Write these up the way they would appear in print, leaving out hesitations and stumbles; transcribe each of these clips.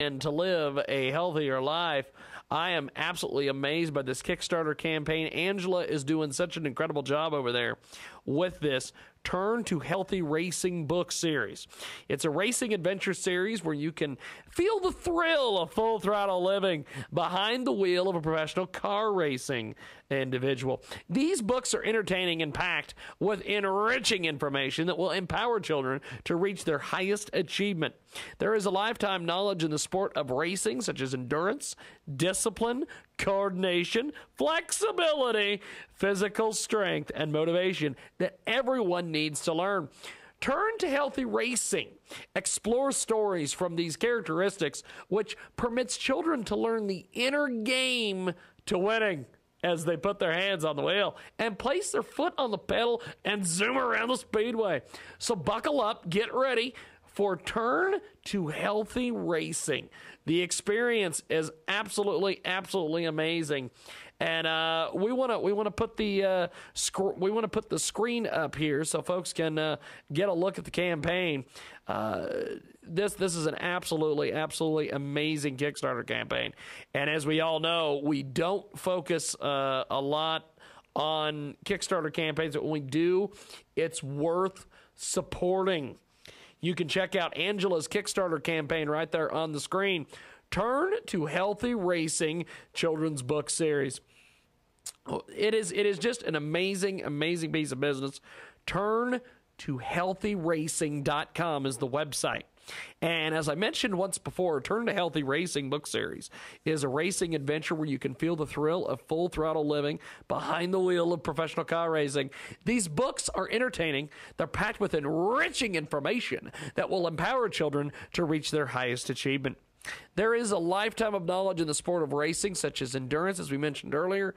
and to live a healthier life. I am absolutely amazed by this Kickstarter campaign. Angela is doing such an incredible job over there with this Turn to Healthy Racing book series. It's a racing adventure series where you can feel the thrill of full throttle living behind the wheel of a professional car racing individual. These books are entertaining and packed with enriching information that will empower children to reach their highest achievement. There is a lifetime knowledge in the sport of racing, such as endurance, discipline, coordination, flexibility, physical strength, and motivation that everyone needs to learn. Turn to Healthy Racing. Explore stories from these characteristics, which permits children to learn the inner game to winning as they put their hands on the wheel and place their foot on the pedal and zoom around the speedway. So buckle up, get ready for Turn to Healthy Racing. The experience is absolutely amazing, and we want to put the screen up here so folks can get a look at the campaign. This is an absolutely amazing Kickstarter campaign, and as we all know, we don't focus a lot on Kickstarter campaigns, but when we do, it's worth supporting. You can check out Angela's Kickstarter campaign right there on the screen. Turn to Healthy Racing children's book series. It is just an amazing piece of business. Turn to healthyracing.com is the website. And as I mentioned once before, Turn to Healthy Racing book series is a racing adventure where you can feel the thrill of full throttle living behind the wheel of professional car racing. These books are entertaining. They're packed with enriching information that will empower children to reach their highest achievement. There is a lifetime of knowledge in the sport of racing, such as endurance, as we mentioned earlier,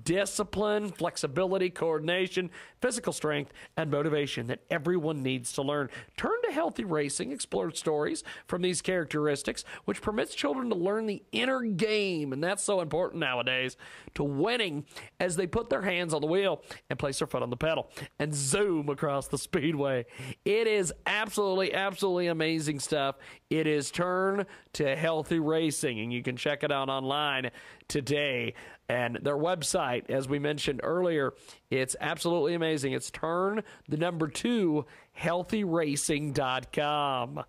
discipline, flexibility, coordination, physical strength, and motivation that everyone needs to learn. Turn to Healthy Racing explores stories from these characteristics, which permits children to learn the inner game, and that's so important nowadays, to winning as they put their hands on the wheel and place their foot on the pedal and zoom across the speedway. It is absolutely amazing stuff. It is Turn to Healthy Racing, and you can check it out online today. And their website, as we mentioned earlier, it's absolutely amazing. It's healthyracing.com.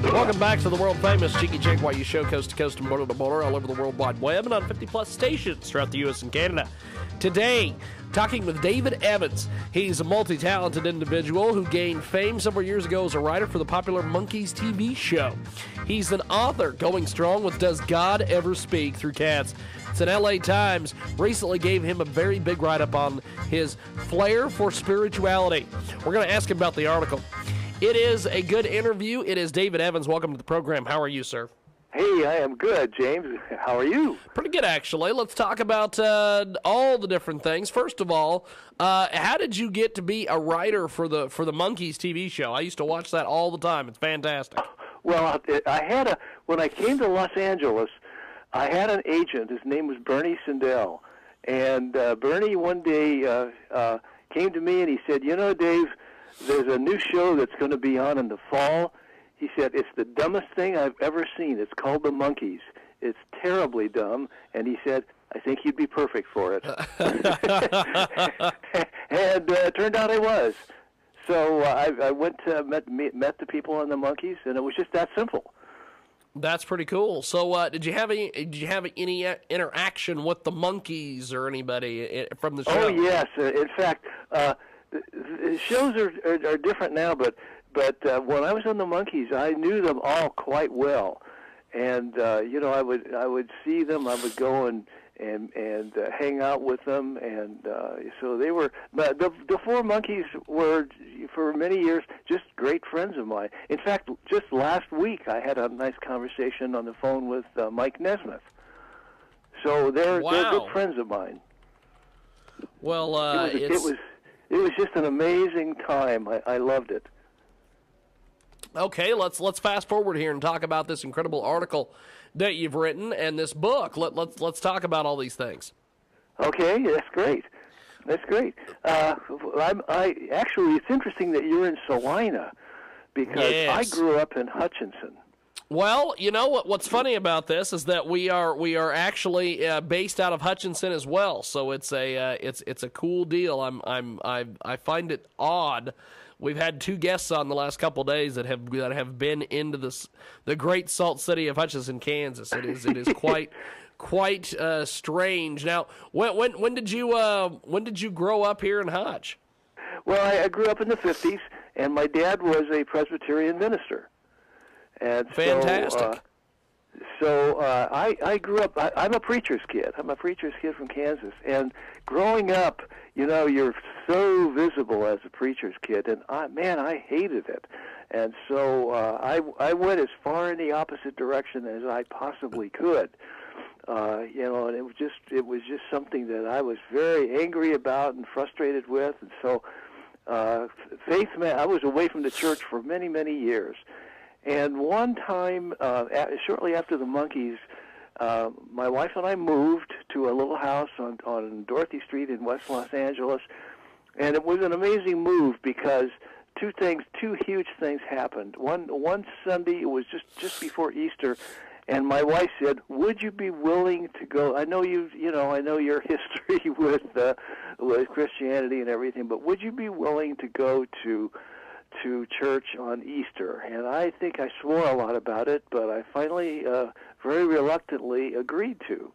Welcome back to the world-famous Jiggy Jaguar show, coast to coast and border to border, all over the World Wide Web and on 50-plus stations throughout the U.S. and Canada. Today, talking with David Evans. He's a multi-talented individual who gained fame several years ago as a writer for the popular Monkees TV show. He's an author going strong with Does God Ever Speak Through Cats. It's an LA Times recently gave him a very big write-up on his flair for spirituality. We're going to ask him about the article. It is a good interview. It is David Evans. Welcome to the program. How are you, sir? Hey, I am good, James. How are you? Pretty good, actually. Let's talk about all the different things. First of all, how did you get to be a writer for the Monkees TV show? I used to watch that all the time. It's fantastic. Well, when I came to Los Angeles, I had an agent. His name was Bernie Sindel. And Bernie one day came to me and he said, "You know, Dave, there's a new show that's going to be on in the fall." He said, "It's the dumbest thing I've ever seen. It's called The Monkees. It's terribly dumb." And he said, "I think you'd be perfect for it." And it turned out I was. So I went to met the people on The Monkees, and it was just that simple. That's pretty cool. So did you have any interaction with the Monkees or anybody from the show? Oh, yes. In fact, the shows are different now, but when I was on the Monkees, I knew them all quite well, and you know, I would see them. I would go and hang out with them, and so they were. The four Monkees were for many years just great friends of mine. In fact, just last week I had a nice conversation on the phone with Mike Nesmith. So they're good friends of mine. Well, it was just an amazing time. I loved it. Okay, let's fast forward here and talk about this incredible article that you've written and this book. Let's talk about all these things. Okay, that's great. That's great. Actually, it's interesting that you're in Salina, because I Yes. grew up in Hutchinson. Well, you know what's funny about this is that we are actually based out of Hutchinson as well. So it's a cool deal. I find it odd. We've had two guests on the last couple of days that have been into the great Salt City of Hutchinson, Kansas. It is quite strange. Now, when did you grow up here in Hutch? Well, I grew up in the 50s, and my dad was a Presbyterian minister. And Fantastic. I grew up. I'm a preacher's kid. I'm a preacher's kid from Kansas. And growing up, you're so visible as a preacher's kid, and I hated it. And so I went as far in the opposite direction as I possibly could. And it was just something that I was very angry about and frustrated with. And so faith meant I was away from the church for many, many years. And one time, shortly after the Monkees, my wife and I moved to a little house on Dorothy Street in West Los Angeles, and it was an amazing move because two huge things happened. One Sunday, it was just before Easter, and my wife said, "Would you be willing to go? I know I know your history with Christianity and everything, but would you be willing to go to church on Easter?" And I think I swore a lot about it, but I finally, very reluctantly, agreed to.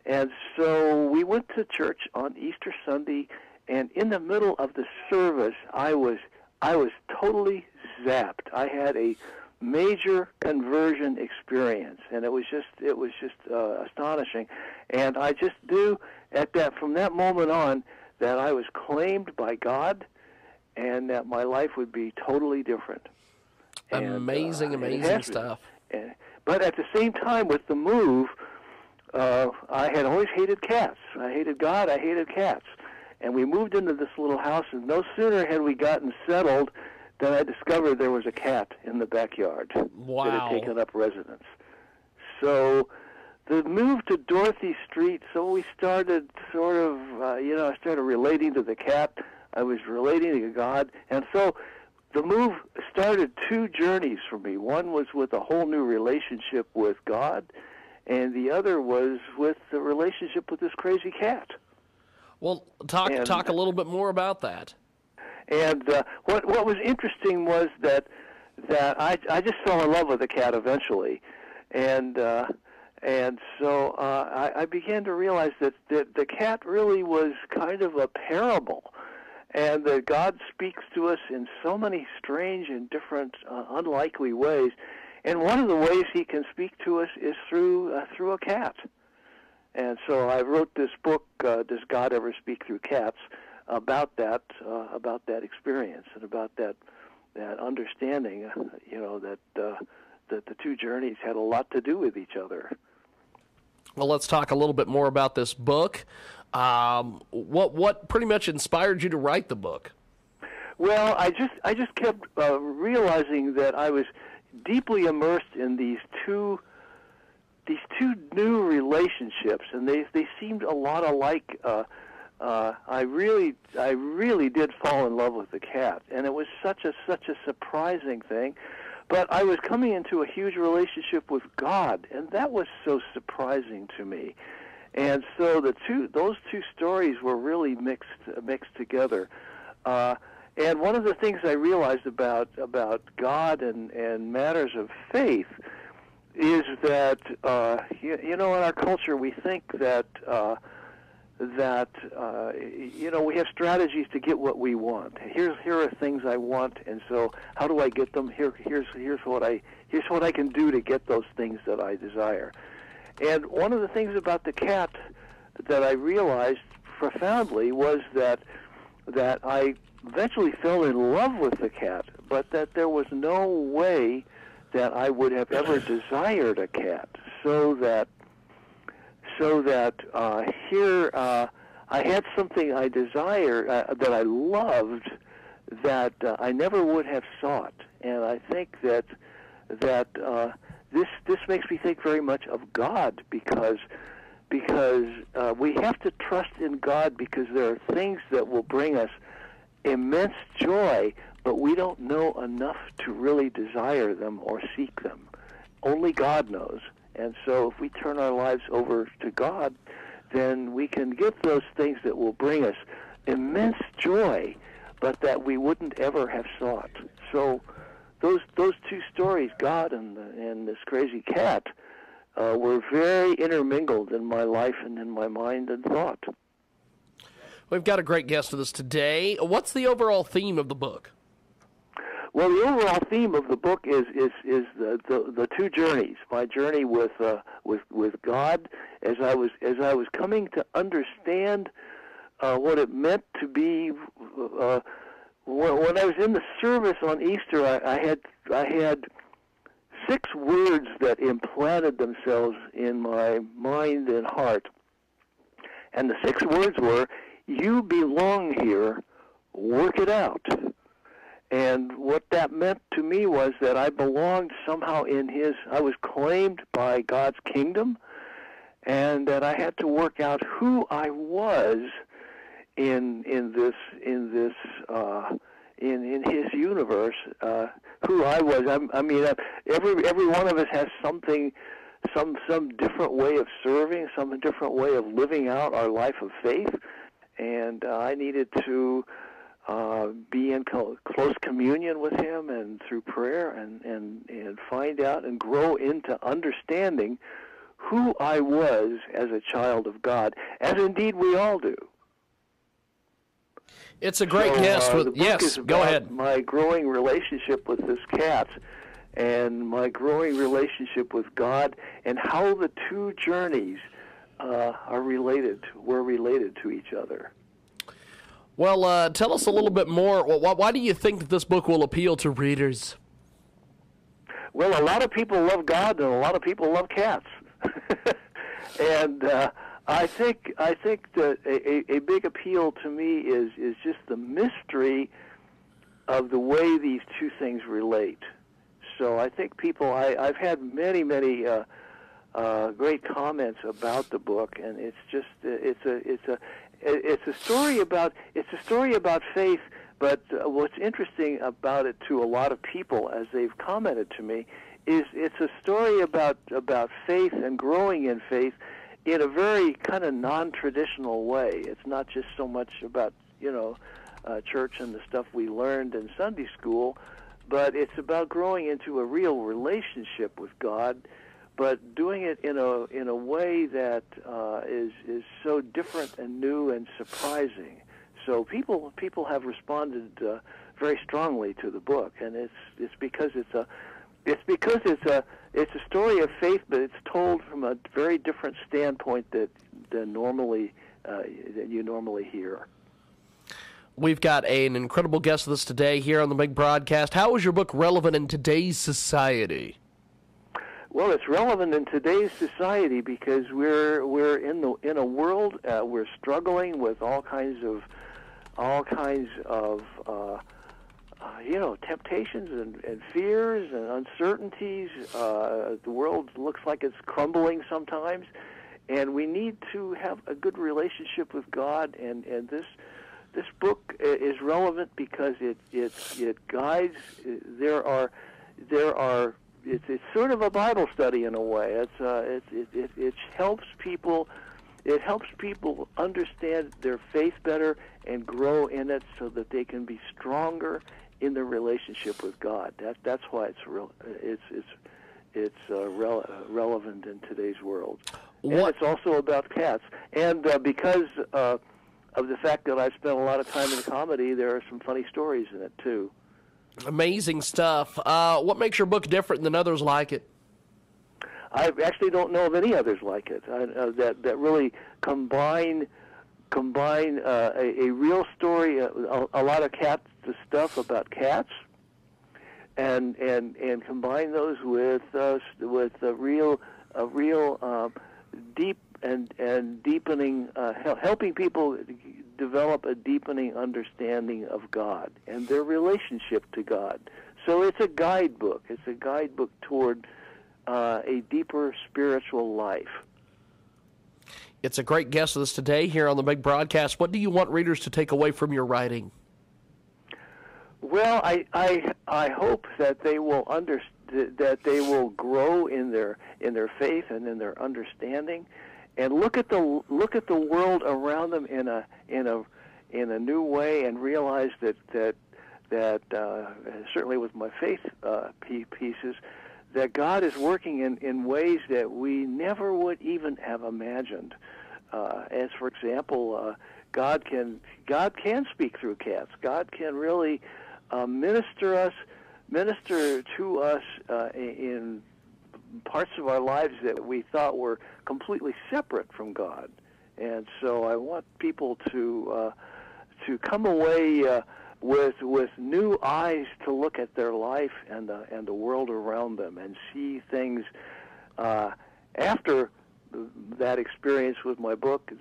And so we went to church on Easter Sunday, and in the middle of the service, I was totally zapped. I had a major conversion experience, and it was just astonishing. And I just knew from that moment on that I was claimed by God, and that my life would be totally different. Amazing stuff. But at the same time, with the move, I had always hated cats. I hated God, I hated cats. And we moved into this little house, and no sooner had we gotten settled than I discovered there was a cat in the backyard Wow. that had taken up residence. So the move to Dorothy Street, so we started I started relating to the cat. I was relating to God, and so the move started two journeys for me. One was with a whole new relationship with God, and the other was with the relationship with this crazy cat. Well, talk a little bit more about that. And what was interesting was that I just fell in love with the cat eventually, and so I began to realize that the cat really was kind of a parable. And that God speaks to us in so many strange and different, unlikely ways. And one of the ways He can speak to us is through a cat. And so I wrote this book, "Does God Ever Speak Through Cats?" about that experience and about that understanding. That the two journeys had a lot to do with each other. Well, let's talk a little bit more about this book. What pretty much inspired you to write the book? Well, I just kept realizing that I was deeply immersed in these two new relationships, and they seemed a lot alike. I really did fall in love with the cat, and it was such a surprising thing. But I was coming into a huge relationship with God, and that was so surprising to me. And so those two stories were really mixed together. And one of the things I realized about God and matters of faith is that in our culture we think that we have strategies to get what we want. Here are things I want, and so how do I get them? Here's what I can do to get those things that I desire. And one of the things about the cat that I realized profoundly was that I eventually fell in love with the cat, but that there was no way that I would have ever desired a cat. So that here I had something I desired that I loved that I never would have sought, and I think that this makes me think very much of God because because we have to trust in God, because there are things that will bring us immense joy, but we don't know enough to really desire them or seek them. Only God knows. And so if we turn our lives over to God, then we can get those things that will bring us immense joy, but that we wouldn't ever have sought. So those two stories, God and this crazy cat, were very intermingled in my life and in my mind and thought. We've got a great guest with us today. What's the overall theme of the book? Well, the overall theme of the book is the two journeys. My journey with God, as I was coming to understand what it meant to be. When I was in the service on Easter, I had 6 words that implanted themselves in my mind and heart, and the 6 words were, "You belong here. Work it out." And what that meant to me was that I belonged somehow I was claimed by God's kingdom, and that I had to work out who I was in His universe, who I was. I mean, every one of us has something, some different way of serving, some different way of living out our life of faith, and I needed to be in close communion with Him, and through prayer, and find out and grow into understanding who I was as a child of God, as indeed we all do. It's a great guest. Yes, go ahead. My growing relationship with this cat, and my growing relationship with God, and how the two journeys were related to each other. Well, tell us a little bit more. Why do you think that this book will appeal to readers? Well, a lot of people love God, and a lot of people love cats. And I think that a big appeal to me is just the mystery of the way these two things relate. So I think I've had many great comments about the book, and it's just it's a story about faith. But what's interesting about it to a lot of people, as they've commented to me, is it's a story about faith and growing in faith in a very kind of non-traditional way. It's not just so much about church and the stuff we learned in Sunday school, but it's about growing into a real relationship with God, but doing it in a way that is so different and new and surprising. So people have responded very strongly to the book, and it's because it's a story of faith, but it's told from a very different standpoint than you normally hear. We've got an incredible guest with us today here on the Big Broadcast. How is your book relevant in today's society? Well, it's relevant in today's society because we're in a world we're struggling with all kinds of temptations and fears and uncertainties. The world looks like it's crumbling sometimes, and we need to have a good relationship with God. And this book is relevant because it guides. It's sort of a Bible study in a way. It helps people. It helps people understand their faith better and grow in it, so that they can be stronger in their relationship with God. That's why it's relevant in today's world. And it's also about cats. And because of the fact that I've spent a lot of time in comedy, there are some funny stories in it too. Amazing stuff. What makes your book different than others like it? I actually don't know of any others like it that really combine a real story, a lot of stuff about cats, and combine those with a real deep and deepening, helping people develop a deepening understanding of God and their relationship to God. So it's a guidebook. It's a guidebook toward a deeper spiritual life. It's a great guest with us today here on the Big Broadcast. What do you want readers to take away from your writing? Well, I hope that they will that they will grow in their faith and in their understanding, and look at the world around them in a new way, and realize that certainly with my faith pieces, that God is working in ways that we never would even have imagined. As for example, God can speak through cats. God can really minister to us in parts of our lives that we thought were completely separate from God. And so I want people to come away with new eyes to look at their life and the world around them, and see things after that experience with my book,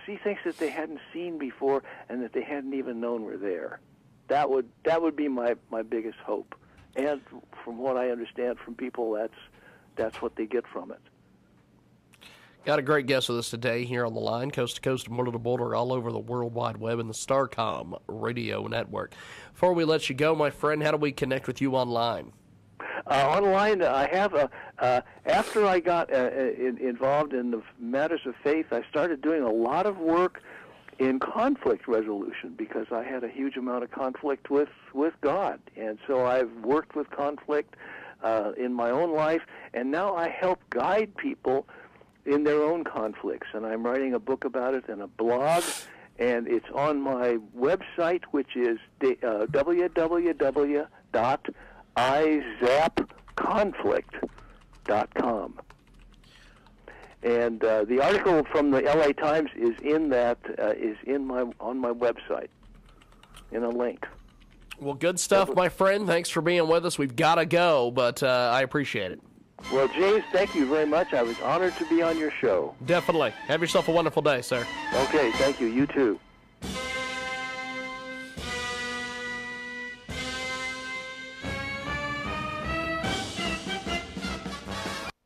see things that they hadn't seen before and that they hadn't even known were there. That would be my biggest hope. And from what I understand from people, that's what they get from it. Got a great guest with us today here on the line, coast to coast and border to border, all over the World Wide Web and the Starcom radio network. Before we let you go, my friend, how do we connect with you online? Online, I have after I got involved in the matters of faith, I started doing a lot of work in conflict resolution, because I had a huge amount of conflict with God. And so I've worked with conflict in my own life, and now I help guide people in their own conflicts. And I'm writing a book about it and a blog, and it's on my website, which is www.izapconflict.com. And the article from the LA Times is on my website in a link. Well, good stuff, my friend. Thanks for being with us. We've got to go, but I appreciate it. Well, James, thank you very much. I was honored to be on your show. Definitely. Have yourself a wonderful day, sir. Okay, thank you. You too.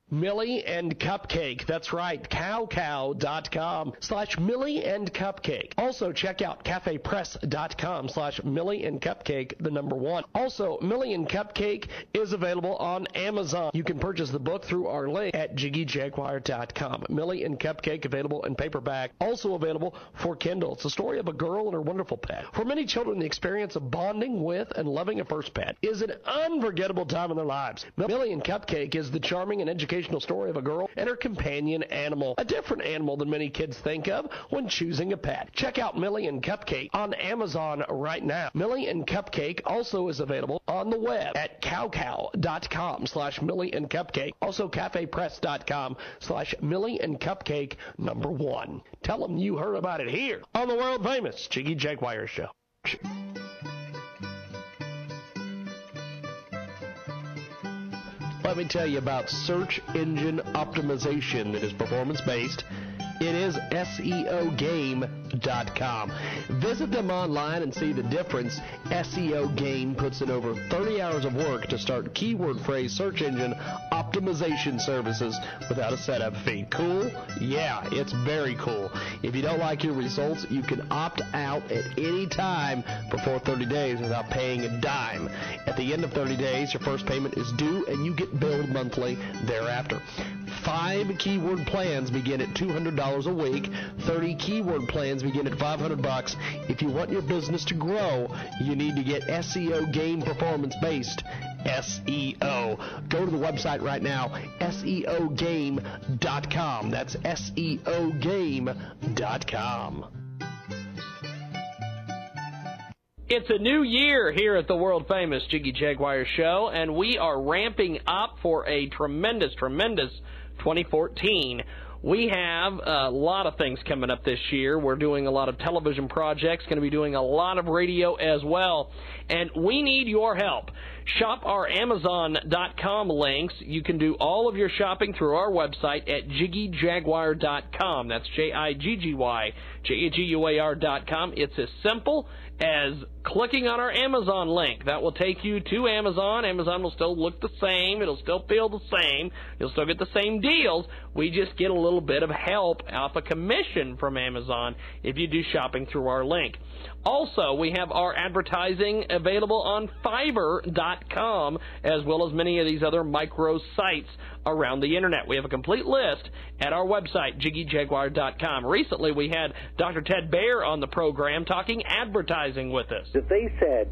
Millie and Cupcake. That's right. cowcow.com/Millie and Cupcake. Also, check out cafepress.com/Millie and Cupcake, the number 1. Also, Millie and Cupcake is available on Amazon. You can purchase the book through our link at JiggyJaguar.com. Millie and Cupcake available in paperback. Also available for Kindle. It's the story of a girl and her wonderful pet. For many children, the experience of bonding with and loving a first pet is an unforgettable time in their lives. Millie and Cupcake is the charming and educational story of a girl and her companion animal, a different animal than many kids think of when choosing a pet. Check out Millie and Cupcake on Amazon right now. Millie and Cupcake also is available on the web at cowcow.com/Millie and Cupcake. Also cafepress.com/Millie and Cupcake, number 1. Tell them you heard about it here on the world famous Jiggy Jaguar Show. Let me tell you about search engine optimization that is performance-based. It is SEOgame.com. Visit them online and see the difference. SEO Game puts in over 30 hours of work to start keyword phrase search engine optimization services without a setup fee. Cool? Yeah, it's very cool. If you don't like your results, you can opt out at any time before 30 days without paying a dime. At the end of 30 days, your first payment is due and you get billed monthly thereafter. 5 keyword plans begin at $200 a week. 30 keyword plans begin at $500. If you want your business to grow, you need to get SEO Game performance-based SEO. Go to the website right now, SEOgame.com. That's SEOgame.com. It's a new year here at the world famous Jiggy Jaguar Show, and we are ramping up for a tremendous 2014. We have a lot of things coming up this year. We're doing a lot of television projects, going to be doing a lot of radio as well, and we need your help. Shop our Amazon.com links. You can do all of your shopping through our website at JiggyJaguar.com. That's JiggyJaguar.com. It's as simple as clicking on our Amazon link. That will take you to Amazon. Amazon will still look the same. It'll still feel the same. You'll still get the same deals. We just get a little bit of help off a commission from Amazon if you do shopping through our link. Also, we have our advertising available on Fiverr.com, as well as many of these other micro sites around the internet. We have a complete list at our website, JiggyJaguar.com. Recently, we had Dr. Ted Baer on the program talking advertising with us. If they said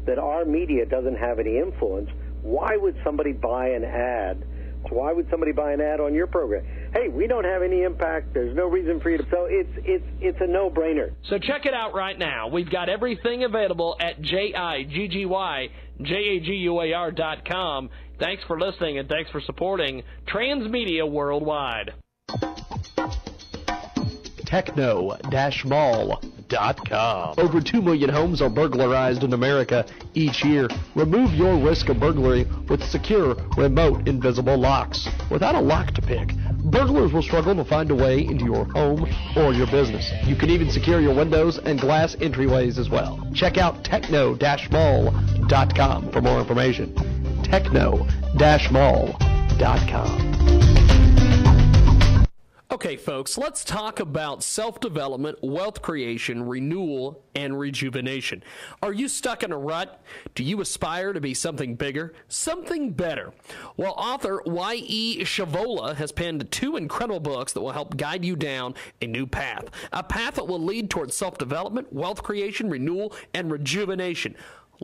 that our media doesn't have any influence, why would somebody buy an ad? Why would somebody buy an ad on your program? Hey, we don't have any impact. There's no reason for you to. So it's a no-brainer. So check it out right now. We've got everything available at JiggyJaguar.com. Thanks for listening, and thanks for supporting Transmedia Worldwide. Techno-mall.com. Over 2 million homes are burglarized in America each year. Remove your risk of burglary with secure, remote, invisible locks. Without a lock to pick, burglars will struggle to find a way into your home or your business. You can even secure your windows and glass entryways as well. Check out techno-mall.com for more information. Techno-mall.com. Okay, folks, let's talk about self-development, wealth creation, renewal, and rejuvenation. Are you stuck in a rut? Do you aspire to be something bigger, something better? Well, author Y.E. Shavola has penned 2 incredible books that will help guide you down a new path, a path that will lead towards self-development, wealth creation, renewal, and rejuvenation.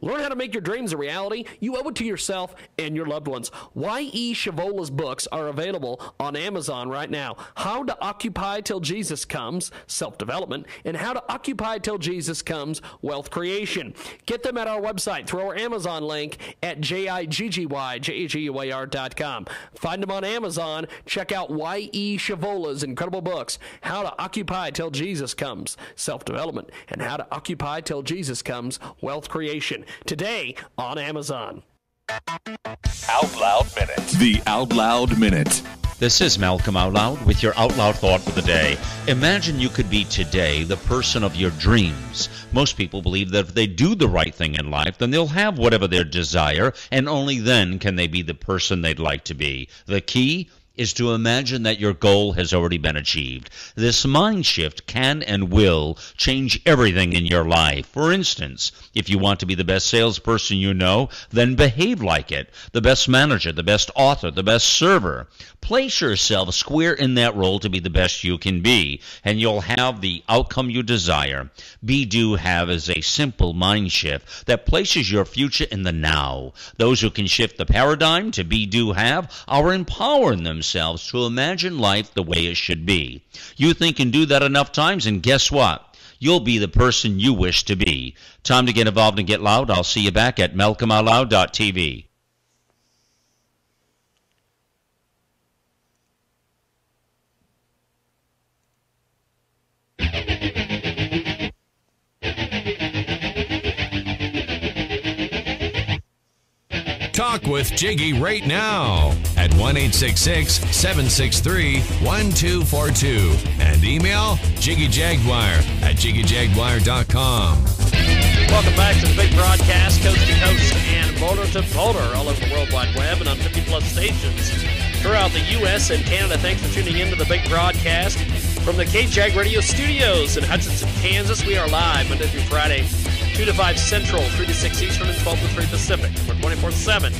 Learn how to make your dreams a reality. You owe it to yourself and your loved ones. Y.E. Shavola's books are available on Amazon right now. How to Occupy Till Jesus Comes, Self-Development, and How to Occupy Till Jesus Comes, Wealth Creation. Get them at our website through our Amazon link at JiggyJaguar.com. Find them on Amazon. Check out Y.E. Shavola's incredible books, How to Occupy Till Jesus Comes, Self-Development, and How to Occupy Till Jesus Comes, Wealth Creation. Today on Amazon. Out Loud Minute. The Out Loud Minute. This is Malcolm Out Loud with your Out Loud thought for the day. Imagine you could be today the person of your dreams. Most people believe that if they do the right thing in life, then they'll have whatever their desire, and only then can they be the person they'd like to be. The key is to imagine that your goal has already been achieved. This mind shift can and will change everything in your life. For instance, if you want to be the best salesperson you know, then behave like it. The best manager, the best author, the best server. Place yourself square in that role to be the best you can be, and you'll have the outcome you desire. Be Do Have is a simple mind shift that places your future in the now. Those who can shift the paradigm to Be Do Have are empowering themselves to imagine life the way it should be. You think and do that enough times, and guess what? You'll be the person you wish to be. Time to get involved and get loud. I'll see you back at malcolmoutloud.tv. Talk with Jiggy right now at 1-866-763-1242 and email JiggyJaguar@JiggyJaguar.com. Welcome back to the big broadcast, coast to coast and border to border, all over the World Wide Web and on 50-plus stations throughout the U.S. and Canada. Thanks for tuning in to the big broadcast from the KJAG Radio Studios in Hutchinson, Kansas. We are live Monday through Friday, 2 to 5 Central, 3 to 6 Eastern, and 12 to 3 Pacific. We're 24/7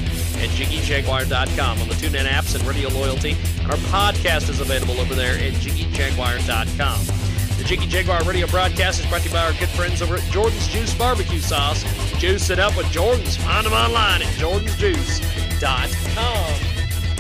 at JiggyJaguar.com on the TuneIn apps and Radio Loyalty. And our podcast is available over there at JiggyJaguar.com. The Jiggy Jaguar radio broadcast is brought to you by our good friends over at Jordan's Juice Barbecue Sauce. Juice it up with Jordan's. Find them online at jordansjuice.com.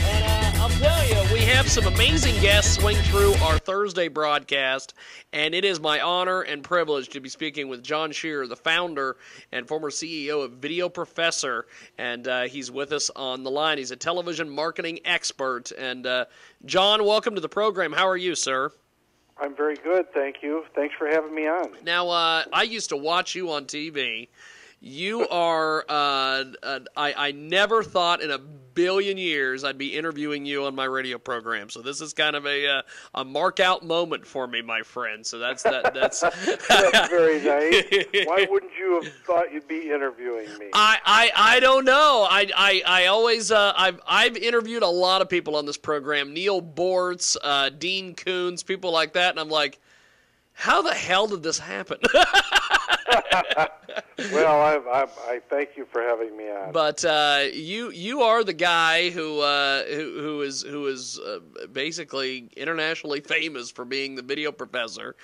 And I'll tell you, we have some amazing guests swing through our Thursday broadcast, and it is my honor and privilege to be speaking with John Shearer, the founder and former CEO of Video Professor, and he's with us on the line. He's a television marketing expert. And John, welcome to the program. How are you, sir? I'm very good, thank you. Thanks for having me on. Now, I used to watch you on TV. You are, I never thought in a billion years I'd be interviewing you on my radio program. So this is kind of a mark out moment for me, my friend. So that's That's very nice. Why wouldn't you have thought you'd be interviewing me? I don't know. I always I've interviewed a lot of people on this program. Neil Bortz, Dean Koontz, people like that, and I'm like, how the hell did this happen? Well, I thank you for having me on. But you are the guy who is basically internationally famous for being the video professor,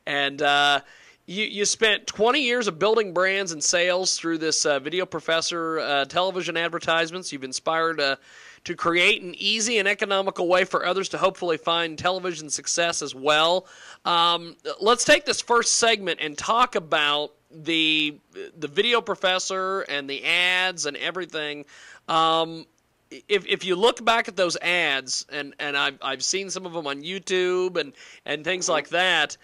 and you spent 20 years of building brands and sales through this video professor television advertisements. You've inspired to create an easy and economical way for others to hopefully find television success as well. Let's take this first segment and talk about the video professor and the ads and everything. If you look back at those ads, and I've seen some of them on YouTube and things like that,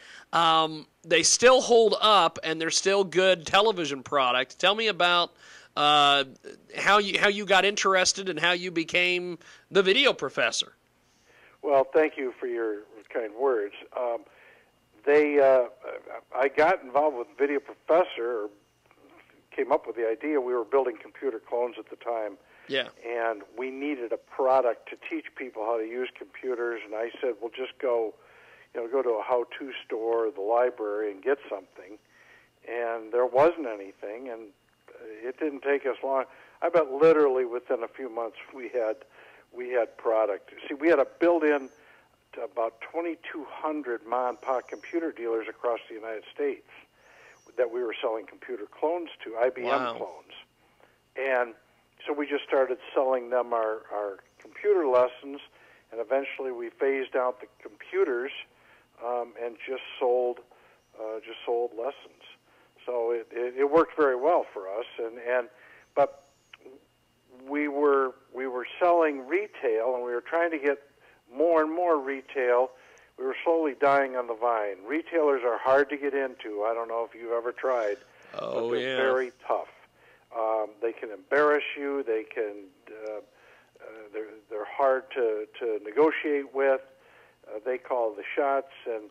they still hold up and they're still good television product. Tell me about how you got interested and how you became the video professor. Well, thank you for your kind words. I got involved with Video Professor, or came up with the idea. We were building computer clones at the time. Yeah. And we needed a product to teach people how to use computers, and I said, well, just go to a how-to store or the library and get something. And there wasn't anything, and it didn't take us long. I bet literally within a few months we had product. See, we had a built-in to about 2,200 mom-and-pop computer dealers across the United States that we were selling computer clones to, IBM clones. And so we just started selling them our computer lessons, and eventually we phased out the computers and just sold lessons. So it worked very well for us, but we were selling retail, and we were trying to get more and more retail. We were slowly dying on the vine. Retailers are hard to get into. I don't know if you've ever tried, but they're very tough. They can embarrass you. They can. They're hard to negotiate with. They call the shots, and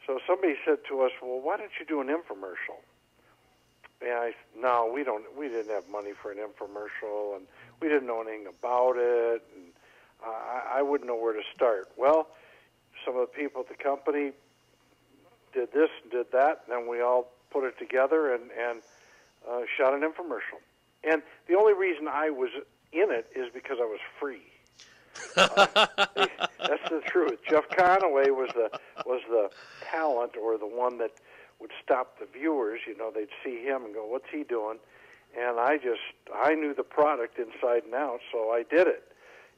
so somebody said to us, "Well, why don't you do an infomercial?" And I said, "No, we don't. We didn't have money for an infomercial, and we didn't know anything about it, and I wouldn't know where to start." Well, some of the people at the company did this and did that, and then we all put it together and shot an infomercial. And the only reason I was in it is because I was free. That's the truth. Jeff Conaway was the talent, or the one that would stop the viewers. They'd see him and go, "What's he doing?" And I knew the product inside and out, so I did it.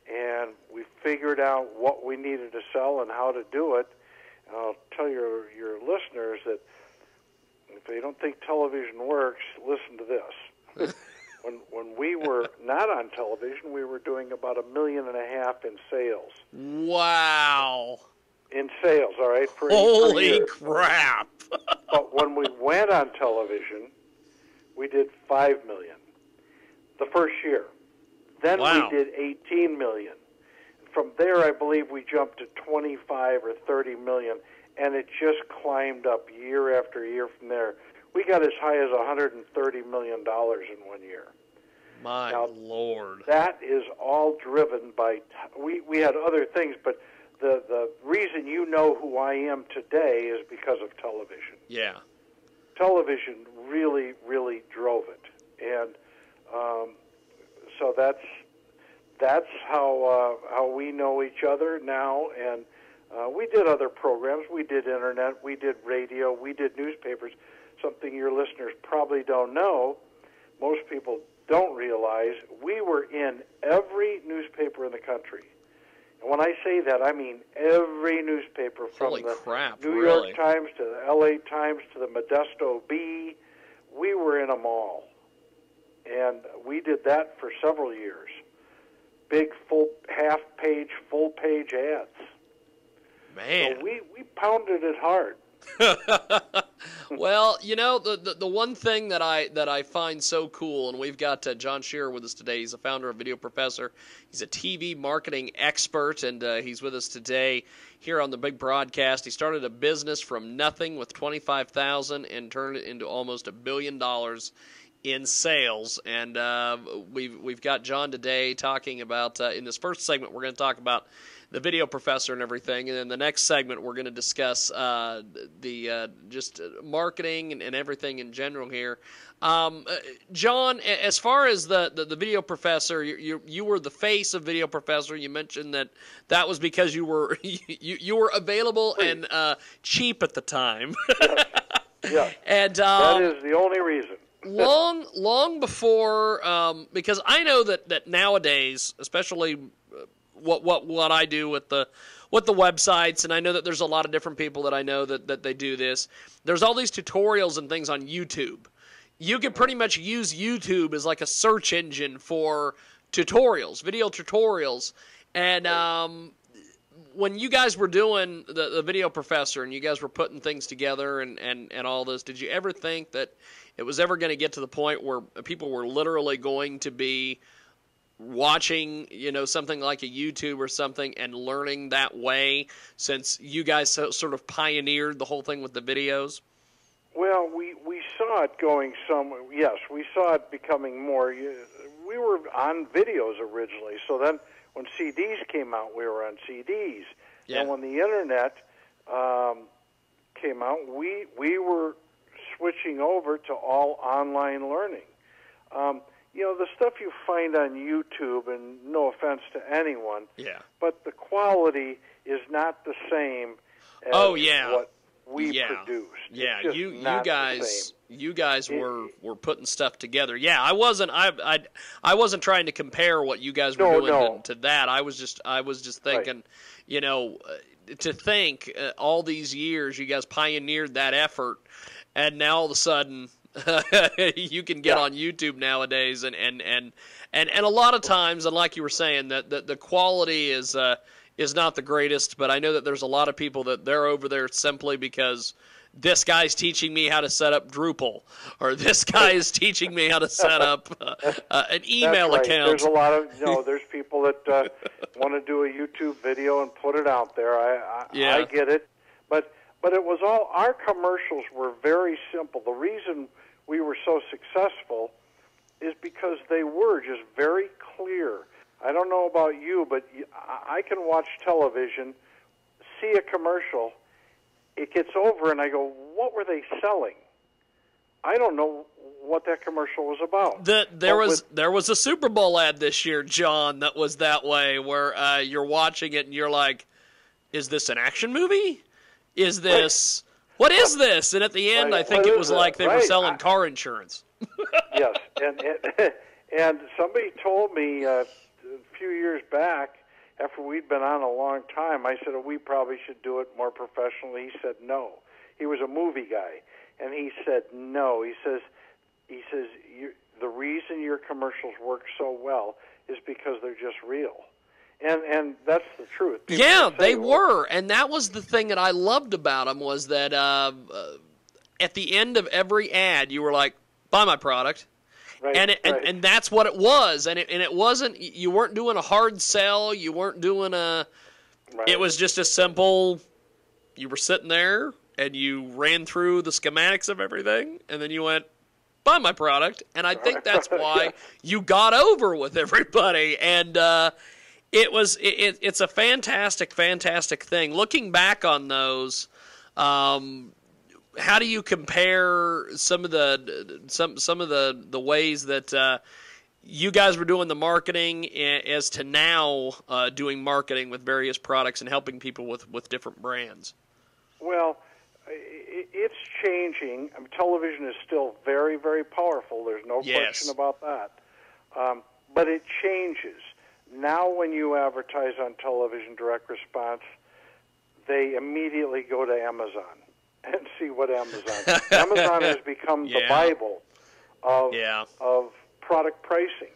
And we figured out what we needed to sell and how to do it. And I'll tell your listeners that if they don't think television works, listen to this. When we were not on television, we were doing about $1.5 million in sales. Wow. In sales, all right? Per Holy crap. But when we went on television, we did $5 million the first year. Then we did $18 million. From there, I believe we jumped to $25 or $30 million, and it just climbed up year after year from there. We got as high as $130 million in 1 year. My Lord. That is all driven by, we had other things, but the reason you know who I am today is because of television. Yeah. Television really, really drove it. And so that's how we know each other now. And we did other programs. We did internet. We did radio. We did newspapers. Something your listeners probably don't know, most people don't realize, we were in every newspaper in the country. And when I say that, I mean every newspaper, from the New York Times to the L.A. Times to the Modesto Bee. We were in them all. And we did that for several years. Big half-page, full-page ads. Man. So we pounded it hard. Well, you know, the one thing that I find so cool, and we've got John Shearer with us today. He's a founder of Video Professor. He's a TV marketing expert, and he's with us today here on the big broadcast. He started a business from nothing with $25,000 and turned it into almost $1 billion in sales. And we've got John today talking about, in this first segment, we're going to talk about the Video Professor and everything, and then the next segment we're going to discuss just marketing and everything in general here. John, as far as the Video Professor, you were the face of Video Professor. You mentioned that was because you were you were available and cheap at the time. Yeah, and that is the only reason. long before, because I know that nowadays, especially what I do with the websites, and I know that there's a lot of different people that I know that they do this. There's all these tutorials and things on YouTube. You can pretty much use YouTube as like a search engine for tutorials, video tutorials. And when you guys were doing the Video Professor and you guys were putting things together and all this, did you ever think that it was ever going to get to the point where people were literally going to be watching, something like a YouTube or something and learning that way, since you guys sort of pioneered the whole thing with the videos? Well, we saw it going somewhere. Yes, we saw it becoming more. We were on videos originally, so then when CDs came out, we were on CDs. Yeah. And when the Internet came out, we were switching over to all online learning. The stuff you find on YouTube, and no offense to anyone, but the quality is not the same as what we produced. Yeah, you guys were putting stuff together. Yeah, I wasn't trying to compare what you guys were doing to that. I was just thinking, to think all these years you guys pioneered that effort, and now all of a sudden you can get on YouTube nowadays, and a lot of times, and like you were saying, that the quality is not the greatest, but I know that there's a lot of people that they're over there simply because this guy's teaching me how to set up Drupal, or this guy is teaching me how to set up an email account. There's a lot of there's people that want to do a YouTube video and put it out there. I get it, but it was all, our commercials were very simple. The reason we were so successful is because they were just very clear. I don't know about you, but I can watch television, see a commercial, it gets over, and I go, what were they selling? I don't know what that commercial was about. There was a Super Bowl ad this year, John, that was that way, where you're watching it and you're like, is this an action movie? Is this... What is this? And at the end, I think it was like they were selling car insurance. Yes, and somebody told me a few years back, after we'd been on a long time, I said, we probably should do it more professionally. He said no. He was a movie guy, and he said no. He says the reason your commercials work so well is because they're just real. And that's the truth. People they were. And that was the thing that I loved about them, was that at the end of every ad, you were like, buy my product. Right, and that's what it was. And it wasn't, you weren't doing a hard sell. You weren't doing it was just a simple, you were sitting there and you ran through the schematics of everything. And then you went, buy my product. And I think that's why you got over with everybody. And, it's a fantastic thing. Looking back on those, how do you compare some of the ways that you guys were doing the marketing as to now doing marketing with various products and helping people with different brands? Well, it's changing. I mean, television is still very, very powerful. There's no question about that. But it changes. Now when you advertise on television, direct response, they immediately go to Amazon and see what Amazon. Amazon has become the Bible of product pricing,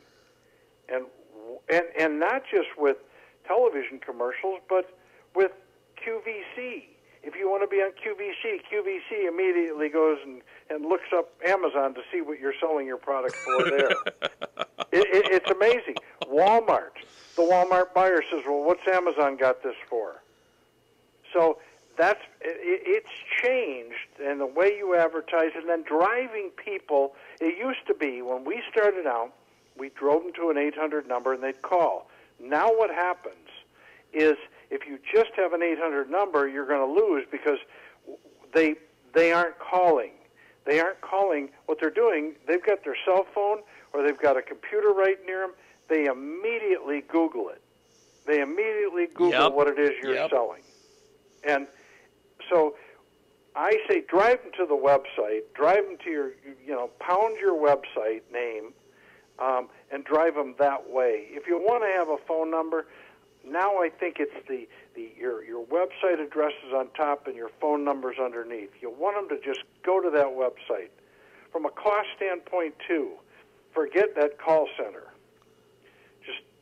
and not just with television commercials, but with QVC If you want to be on QVC immediately goes and looks up Amazon to see what you're selling your product for there. It's amazing. Walmart. The Walmart buyer says, well, what's Amazon got this for? So it's changed in the way you advertise, and then driving people. It used to be when we started out, we drove them to an 800 number and they'd call. Now what happens is if you just have an 800 number, you're going to lose because they aren't calling. They aren't calling. What they're doing, they've got their cell phone or they've got a computer right near them. They immediately Google it. They immediately Google what it is you're selling. And so I say drive them to the website, drive them to your, pound your website name, and drive them that way. If you want to have a phone number, now I think it's your website address is on top and your phone number's underneath. You want them to just go to that website. From a cost standpoint, too, forget that call center.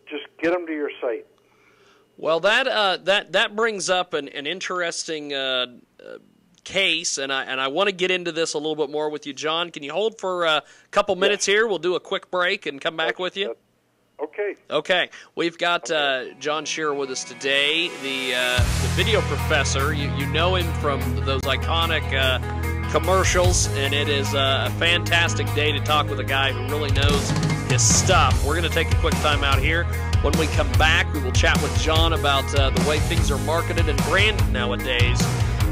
Just get them to your site. Well, that brings up an interesting case, and I want to get into this a little bit more with you, John. Can you hold for a couple minutes here? We'll do a quick break and come back with you. Okay. Okay. We've got John Shearer with us today, the video professor. You know him from those iconic commercials, and it is a fantastic day to talk with a guy who really knows his stuff. We're going to take a quick time out here. When we come back, we will chat with John about the way things are marketed and branded nowadays.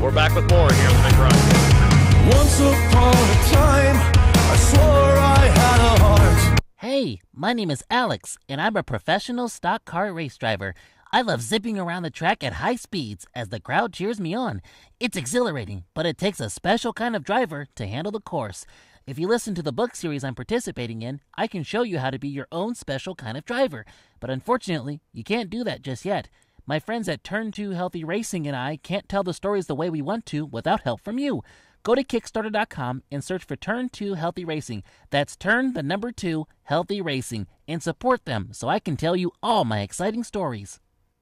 We're back with more here on the Big Broadcast. Once upon a time, I swore I had a heart. Hey, my name is Alex, and I'm a professional stock car race driver. I love zipping around the track at high speeds as the crowd cheers me on. It's exhilarating, but it takes a special kind of driver to handle the course. If you listen to the book series I'm participating in, I can show you how to be your own special kind of driver. But unfortunately, you can't do that just yet. My friends at Turn 2 Healthy Racing and I can't tell the stories the way we want to without help from you. Go to Kickstarter.com and search for Turn 2 Healthy Racing. That's Turn 2 Healthy Racing, and support them so I can tell you all my exciting stories.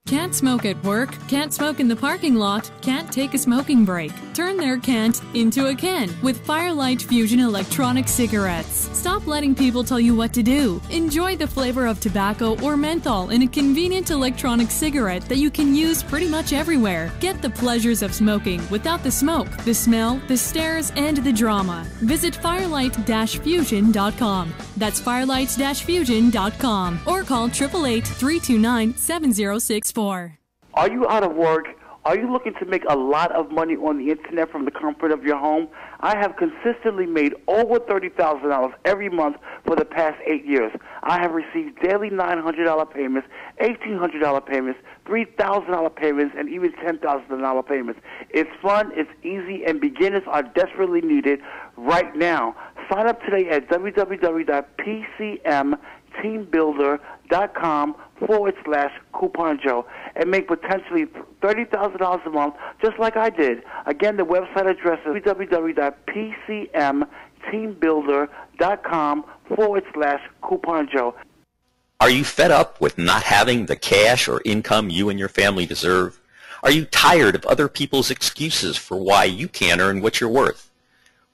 Can't smoke at work, can't smoke in the parking lot, can't take a smoking break. Turn their can't into a can with Firelight Fusion electronic cigarettes. Stop letting people tell you what to do. Enjoy the flavor of tobacco or menthol in a convenient electronic cigarette that you can use pretty much everywhere. Get the pleasures of smoking without the smoke, the smell, the stares, and the drama. Visit firelight-fusion.com. That's firelight-fusion.com or call 888-329-7064. Are you out of work? Are you looking to make a lot of money on the internet from the comfort of your home? I have consistently made over $30,000 every month for the past 8 years. I have received daily $900 payments, $1,800 payments, $3,000 payments, and even $10,000 payments. It's fun, it's easy, and beginners are desperately needed right now. Sign up today at www.pcmteambuilder.com/Coupon Joe and make potentially $30,000 a month just like I did. Again, the website address is www.pcmteambuilder.com/Coupon Joe. Are you fed up with not having the cash or income you and your family deserve? Are you tired of other people's excuses for why you can't earn what you're worth?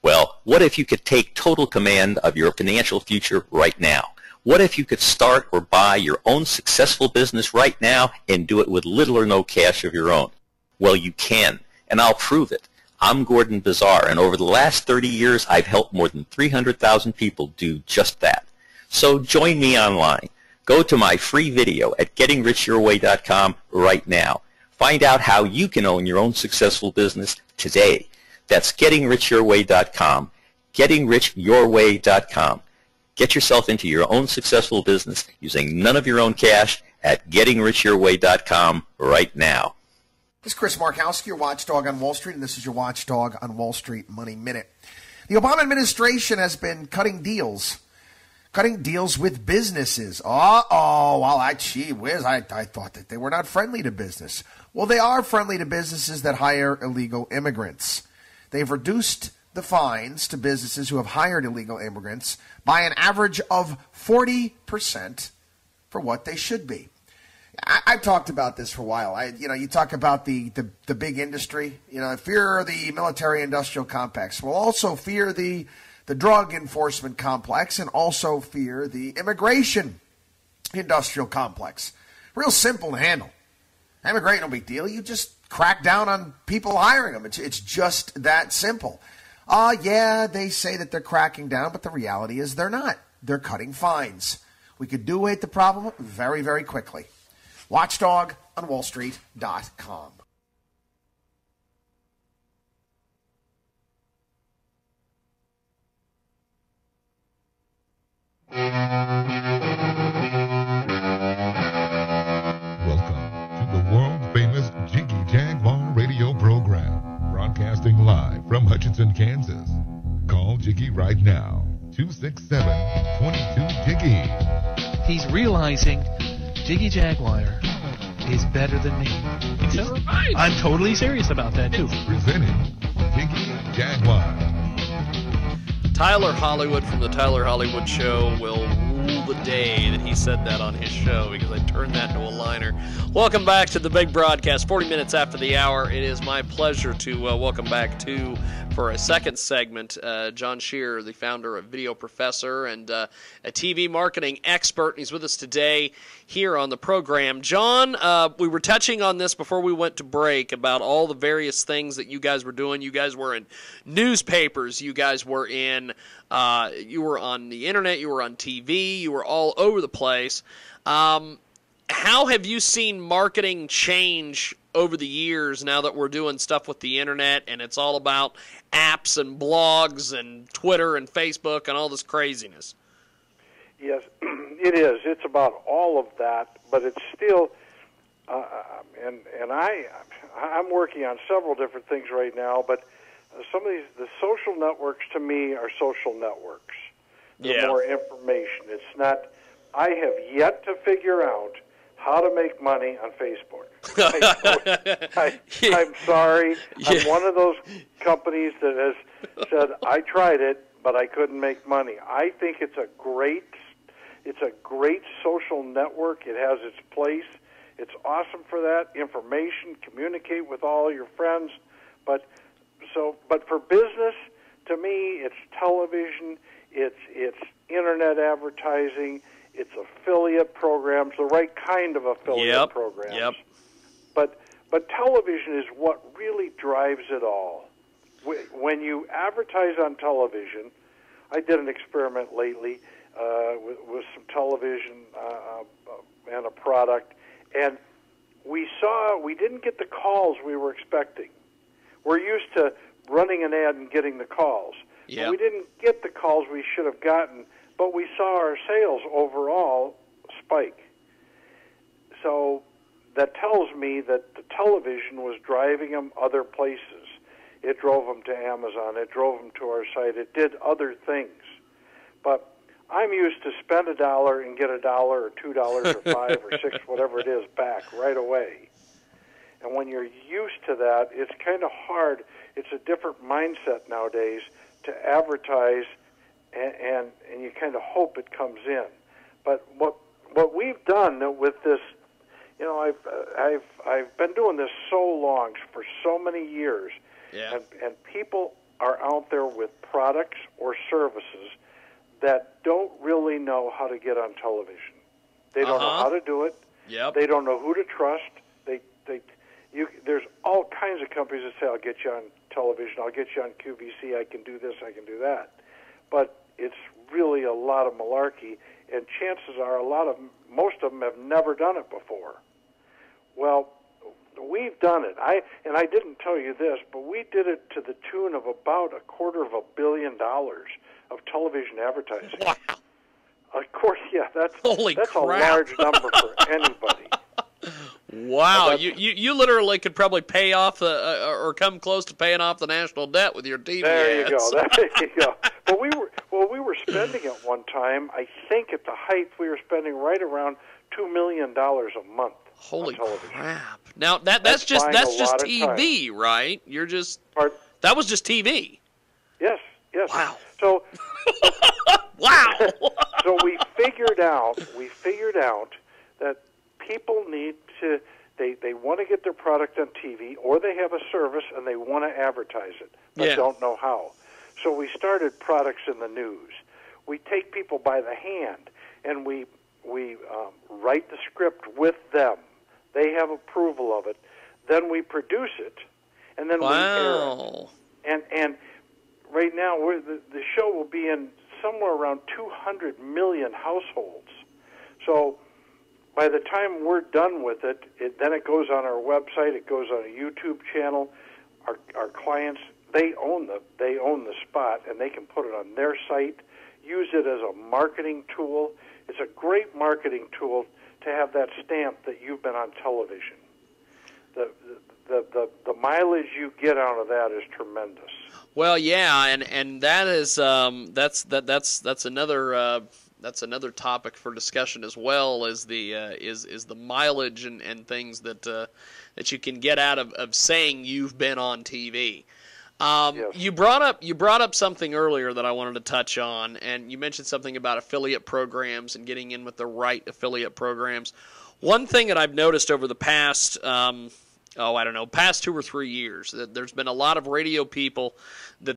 Well, what if you could take total command of your financial future right now? What if you could start or buy your own successful business right now and do it with little or no cash of your own? Well, you can, and I'll prove it. I'm Gordon Bazar, and over the last 30 years, I've helped more than 300,000 people do just that. So join me online. Go to my free video at gettingrichyourway.com right now. Find out how you can own your own successful business today. That's gettingrichyourway.com, gettingrichyourway.com. Get yourself into your own successful business using none of your own cash at gettingrichyourway.com right now. This is Chris Markowski, your watchdog on Wall Street, and this is your watchdog on Wall Street Money Minute. The Obama administration has been cutting deals with businesses. Well, gee whiz, I thought that they were not friendly to business. Well, they are friendly to businesses that hire illegal immigrants. They've reduced the fines to businesses who have hired illegal immigrants by an average of 40% for what they should be. I've talked about this for a while. You talk about the big industry. Fear the military-industrial complex. We'll also fear the drug enforcement complex, and also fear the immigration industrial complex. Real simple to handle. Immigration, no big deal. You just crack down on people hiring them. It's just that simple. Yeah, they say that they're cracking down, but the reality is they're not. They're cutting fines. We could do away with the problem very, very quickly. Watchdog on WallStreet.com. Welcome to the world-famous Jiggy Jaguar radio program, broadcasting live from Hutchinson, Kansas. Call Jiggy right now, 267-22-JIGGY. He's realizing Jiggy Jaguar is better than me. So I'm totally serious about that, too. Presenting Jiggy Jaguar. Tyler Hollywood from the Tyler Hollywood Show will rule the day that he said that on his show, because I turned that into a liner. Welcome back to the big broadcast, 40 minutes after the hour. It is my pleasure to welcome back to, for a second segment, John Shearer, the founder of Video Professor and a TV marketing expert. He's with us today here on the program. John, we were touching on this before we went to break about all the various things that you guys were doing. You guys were in newspapers. You guys were in, you were on the internet. You were on TV. You were all over the place. How have you seen marketing change over the years now that we're doing stuff with the internet and it's all about apps and blogs and Twitter and Facebook and all this craziness? Yes, it is. It's about all of that, but it's still, and I'm working on several different things right now, but some of the social networks to me are social networks. They're more information. It's not, I have yet to figure out how to make money on Facebook. I'm sorry. I'm one of those companies that has said, I tried it, but I couldn't make money. I think it's a great social network. It has its place. It's awesome for that. Information, communicate with all your friends. But for business, to me, it's television, it's internet advertising, it's affiliate programs, the right kind of affiliate programs. Yep. But television is what really drives it all. When you advertise on television, I did an experiment lately with some television and a product, and we didn't get the calls we were expecting. We're used to running an ad and getting the calls. Yep. We didn't get the calls we should have gotten, but we saw our sales overall spike. So that tells me that the television was driving them other places. It drove them to Amazon. It drove them to our site. It did other things. But I'm used to spend $1 and get $1 or $2 or $5 or $6, whatever it is, back right away. And when you're used to that, it's kind of hard. It's a different mindset nowadays to advertise, and you kind of hope it comes in. But what we've done with this, I've been doing this so long, for so many years, and people are out there with products or services that don't really know how to get on television. They don't know how to do it. Yep. They don't know who to trust. There's all kinds of companies that say, I'll get you on television, I'll get you on QVC, I can do this, I can do that. But it's really a lot of malarkey, and chances are most of them have never done it before. Well, we've done it. I didn't tell you this, but we did it to the tune of about $250 million of television advertising. Wow. Of course, that's crap. A large number for anybody. Wow, you literally could probably pay off or come close to paying off the national debt with your TV There ads. you go. There you go. But we were spending at one time, I think at the height we were spending right around $2 million a month. Holy on television. crap! Now that's just TV, right? You're just that was just TV. Yes. Wow. So wow. So we figured out that people need want to get their product on TV, or they have a service and they want to advertise it, but don't know how. So we started Products in the News. We take people by the hand, and we write the script with them. They have approval of it. Then we produce it, and then we air it. And right now, the show will be in somewhere around 200 million households. So by the time we're done with it, then it goes on our website. It goes on a YouTube channel. Our clients, they own the spot, and they can put it on their site. Use it as a marketing tool. It's a great marketing tool to have that stamp that you've been on television. The mileage you get out of that is tremendous. Well, yeah, and that is that's another topic for discussion as well, is the mileage and things that you can get out of saying you've been on TV. Yes. You brought up something earlier that I wanted to touch on, and you mentioned something about affiliate programs and getting in with the right affiliate programs. One thing that I've noticed over the past past 2 or 3 years, that there's been a lot of radio people that